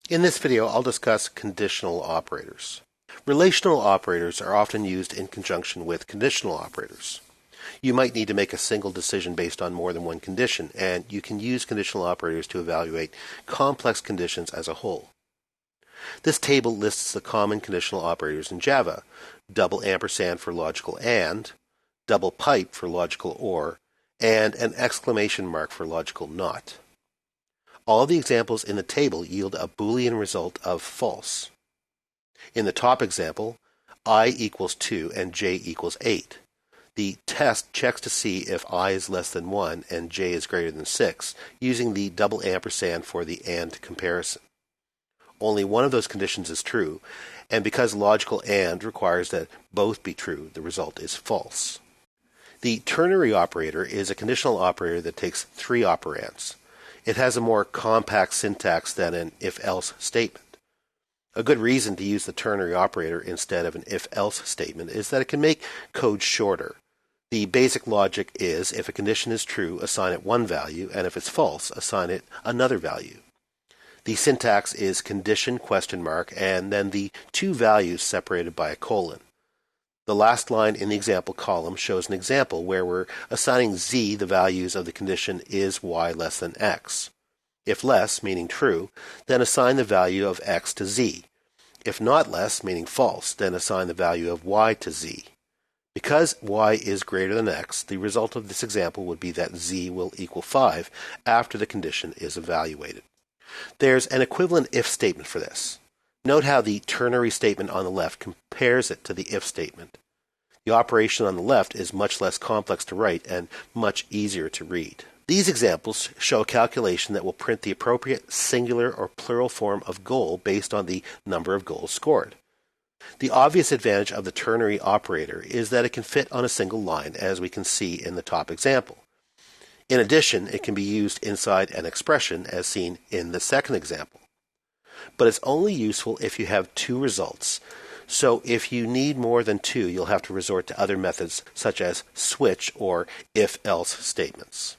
In this video, I'll discuss conditional operators. Relational operators are often used in conjunction with conditional operators. You might need to make a single decision based on more than one condition, and you can use conditional operators to evaluate complex conditions as a whole. This table lists the common conditional operators in Java: double ampersand for logical AND, double pipe for logical OR, and an exclamation mark for logical NOT. All the examples in the table yield a Boolean result of false. In the top example, I equals 2 and j equals 8. The test checks to see if I is less than 1 and j is greater than 6, using the double ampersand for the AND comparison. Only one of those conditions is true, and because logical AND requires that both be true, the result is false. The ternary operator is a conditional operator that takes three operands. It has a more compact syntax than an if-else statement. A good reason to use the ternary operator instead of an if-else statement is that it can make code shorter. The basic logic is, if a condition is true, assign it one value, and if it's false, assign it another value. The syntax is condition ? And then the two values separated by a colon. The last line in the example column shows an example where we're assigning z the values of the condition is y less than x. If less, meaning true, then assign the value of x to z. If not less, meaning false, then assign the value of y to z. Because y is greater than x, the result of this example would be that z will equal 5 after the condition is evaluated. There's an equivalent if statement for this. Note how the ternary statement on the left compares it to the if statement. The operation on the left is much less complex to write and much easier to read. These examples show a calculation that will print the appropriate singular or plural form of goal based on the number of goals scored. The obvious advantage of the ternary operator is that it can fit on a single line, as we can see in the top example. In addition, it can be used inside an expression, as seen in the second example. But it's only useful if you have two results. So if you need more than two, you'll have to resort to other methods such as switch or if-else statements.